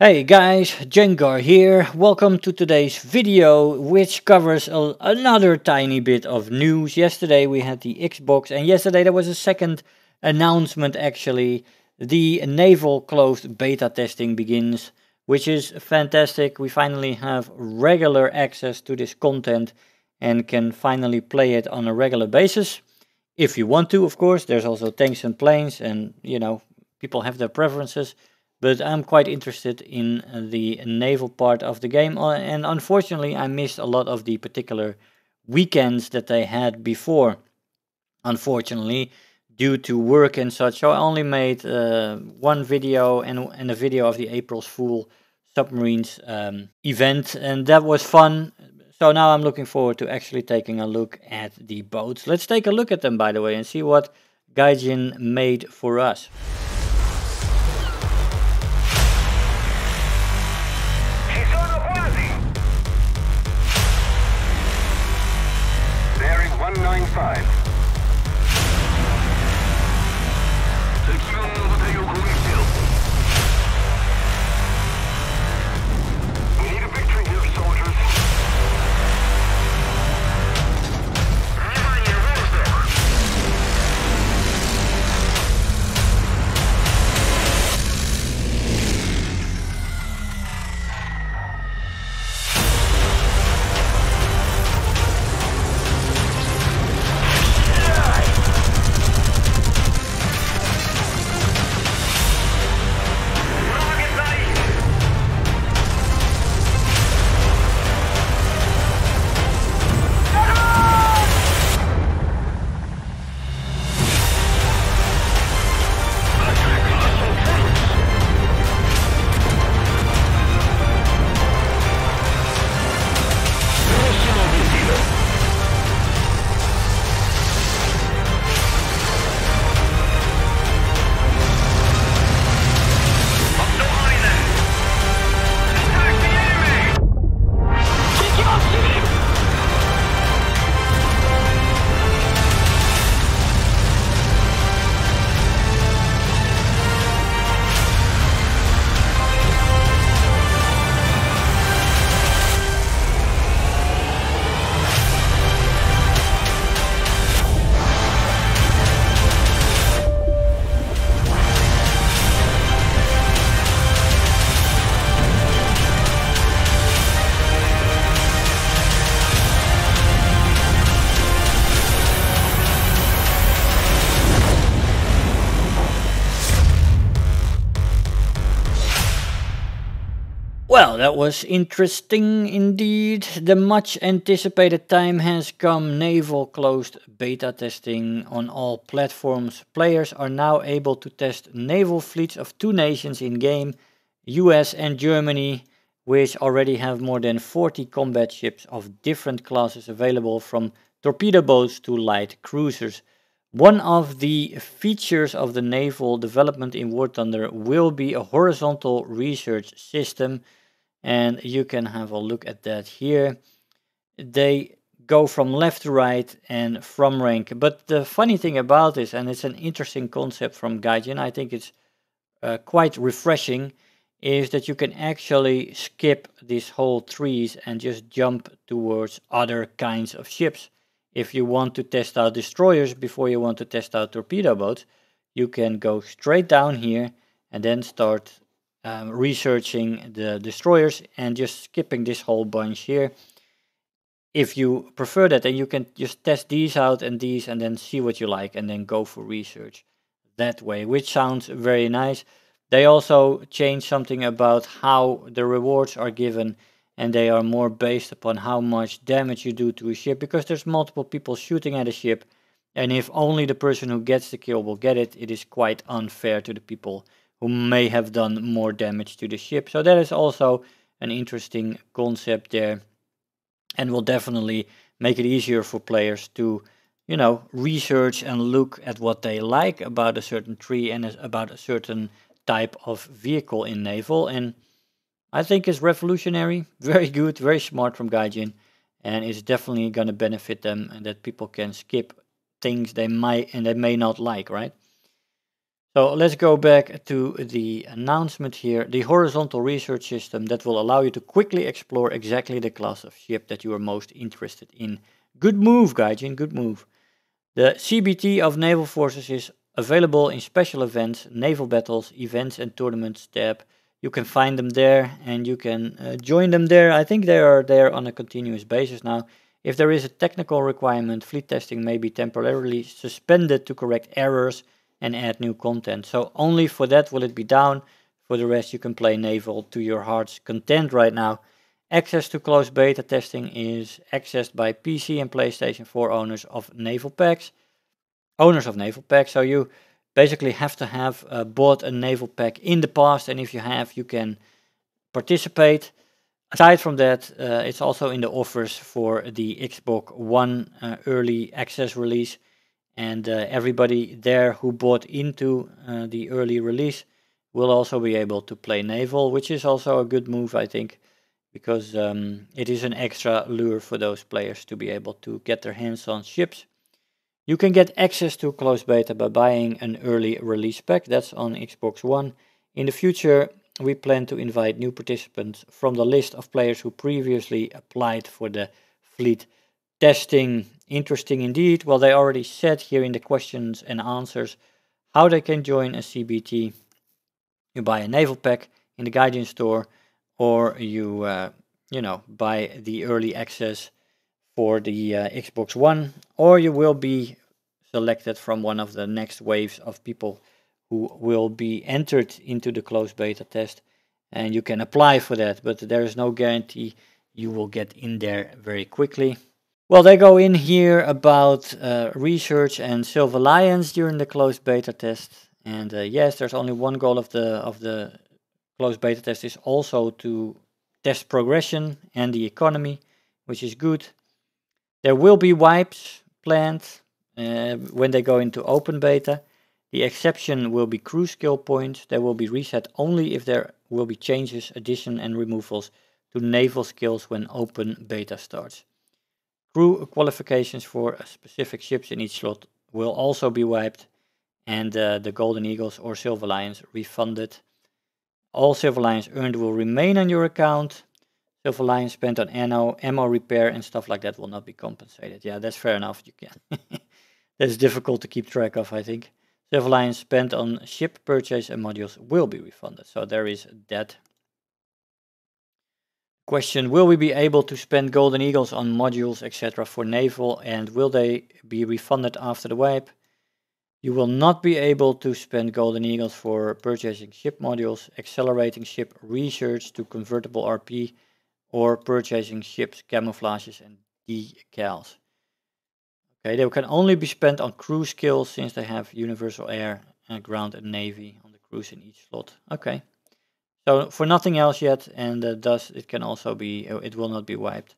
Hey guys, Jengar here. Welcome to today's video, which covers another tiny bit of news. Yesterday we had the Xbox, and yesterday there was a second announcement actually. The Naval closed beta testing begins, which is fantastic. We finally have regular access to this content and can finally play it on a regular basis. If you want to, of course. There's also tanks and planes, and people have their preferences. But I'm quite interested in the naval part of the game, and unfortunately, I missed a lot of the particular weekends that they had before. Unfortunately, due to work and such, so I only made one video and a video of the April's Fool submarines event, and that was fun. So now I'm looking forward to actually taking a look at the boats. Let's take a look at them, by the way, and see what Gaijin made for us. Bearing 195. We need a victory here, soldiers. Well, that was interesting indeed. The much anticipated time has come. Naval closed beta testing on all platforms. Players are now able to test naval fleets of two nations in game, US and Germany, which already have more than 40 combat ships of different classes available, from torpedo boats to light cruisers. One of the features of the naval development in War Thunder will be a horizontal research system, and you can have a look at that here. They go from left to right and from rank. But the funny thing about this, and it's an interesting concept from Gaijin, I think it's quite refreshing, is that you can actually skip these whole trees and just jump towards other kinds of ships. If you want to test out destroyers before you want to test out torpedo boats, you can go straight down here and then start researching the destroyers and just skipping this whole bunch here. If you prefer that, then you can just test these out and these, and then see what you like, and then go for research that way, which sounds very nice. They also changed something about how the rewards are given, and they are more based upon how much damage you do to a ship, because there's multiple people shooting at a ship, and if only the person who gets the kill will get it, it is quite unfair to the people who may have done more damage to the ship. So that is also an interesting concept there, and will definitely make it easier for players to, research and look at what they like about a certain tree and about a certain type of vehicle in naval. And I think it's revolutionary, very good, very smart from Gaijin, and it's definitely going to benefit them, and that people can skip things they might and they may not like, right? So let's go back to the announcement here. The horizontal research system that will allow you to quickly explore exactly the class of ship that you are most interested in. Good move, Gaijin, good move. The CBT of Naval Forces is available in special events, naval battles, events and tournaments tab. You can find them there and you can join them there. I think they are there on a continuous basis now. If there is a technical requirement, fleet testing may be temporarily suspended to correct errors and add new content. So only for that will it be down. For the rest you can play naval to your heart's content right now. Access to closed beta testing is accessed by PC and PlayStation 4 owners of naval packs. So you basically have to have bought a naval pack in the past, and if you have, you can participate. Aside from that, it's also in the offers for the Xbox One early access release, and everybody there who bought into the early release will also be able to play naval, which is also a good move, I think, because it is an extra lure for those players to be able to get their hands on ships. You can get access to closed beta by buying an early release pack. That's on Xbox One. In the future, we plan to invite new participants from the list of players who previously applied for the fleet testing. Interesting indeed. Well, they already said here in the questions and answers how they can join a CBT. You buy a naval pack in the Gaijin store, or you buy the early access for the Xbox One, or you will be selected from one of the next waves of people who will be entered into the closed beta test, and you can apply for that, but there is no guarantee you will get in there very quickly. Well, they go in here about research and Silver Lions during the closed beta test, and yes, there's only one goal of the closed beta test is also to test progression and the economy, which is good. There will be wipes planned when they go into open beta. The exception will be crew skill points. They will be reset only if there will be changes, addition and removals to naval skills when open beta starts. Crew qualifications for specific ships in each slot will also be wiped, and the Golden Eagles or Silver Lions refunded. All Silver Lions earned will remain on your account. Silver Lions spent on ammo repair and stuff like that will not be compensated. Yeah, that's fair enough. You can. That's difficult to keep track of, I think. Silver Lions spent on ship purchase and modules will be refunded. So there is that. Question, will we be able to spend Golden Eagles on modules, etc. for naval, and will they be refunded after the wipe? You will not be able to spend Golden Eagles for purchasing ship modules, accelerating ship research to convertible RP, or purchasing ships, camouflages and decals. Okay, they can only be spent on crew skills since they have universal air, ground and navy on the crews in each slot. Okay, so for nothing else yet, and thus it can also be, it will not be wiped.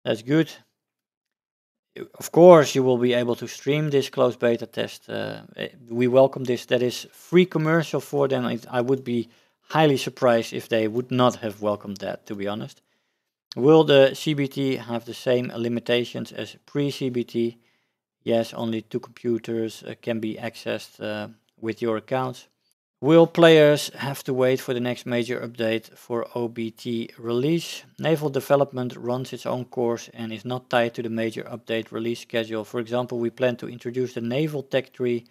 That's good. Of course, you will be able to stream this closed beta test. We welcome this. That is free commercial for them. I would be highly surprised if they would not have welcomed that, to be honest. Will the CBT have the same limitations as pre-CBT? Yes, only 2 computers can be accessed with your accounts. Will players have to wait for the next major update for OBT release? Naval development runs its own course and is not tied to the major update release schedule. For example, we plan to introduce the naval tech tree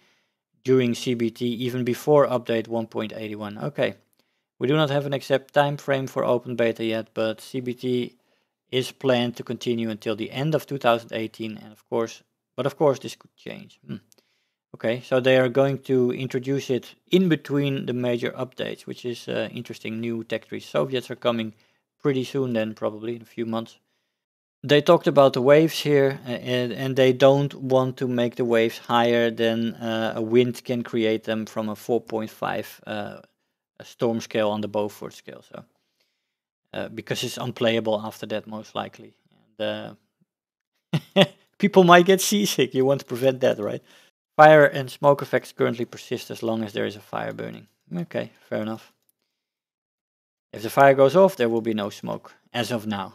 during CBT even before update 1.81. Okay, we do not have an exact time frame for open beta yet, but CBT is planned to continue until the end of 2018, and of course this could change. Okay, so they are going to introduce it in between the major updates, which is interesting. New tech trees. Soviets are coming pretty soon then, probably in a few months. They talked about the waves here, and they don't want to make the waves higher than a wind can create them from a 4.5 storm scale on the Beaufort scale. So because it's unplayable after that, most likely. And people might get seasick. You want to prevent that, right? Fire and smoke effects currently persist as long as there is a fire burning. Okay, fair enough. If the fire goes off, there will be no smoke, as of now.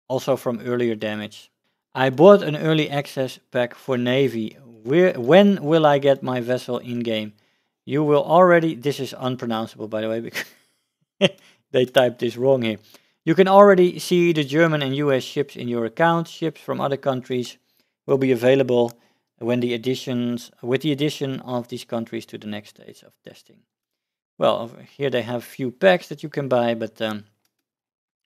Also from earlier damage. I bought an early access pack for Navy. When will I get my vessel in-game? You will already, this is unpronounceable by the way, because they typed this wrong here. You can already see the German and US ships in your account. Ships from other countries will be available when with the addition of these countries to the next stage of testing. Well, over here they have few packs that you can buy, but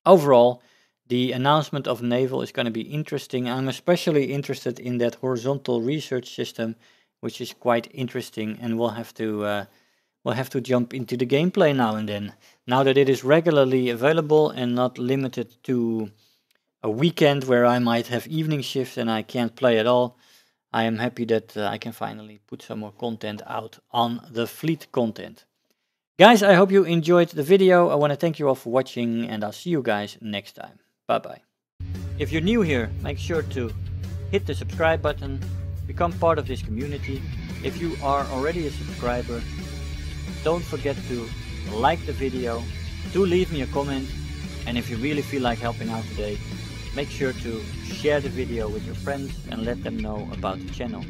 overall, the announcement of Naval is going to be interesting. I'm especially interested in that horizontal research system, which is quite interesting, and we'll have to jump into the gameplay now and then. Now that it is regularly available and not limited to a weekend where I might have evening shifts and I can't play at all, I am happy that I can finally put some more content out on the fleet content. Guys, I hope you enjoyed the video. I want to thank you all for watching, and I'll see you guys next time. Bye-bye. If you're new here, make sure to hit the subscribe button, become part of this community. If you are already a subscriber, don't forget to like the video, do leave me a comment, and if you really feel like helping out today, make sure to share the video with your friends and let them know about the channel.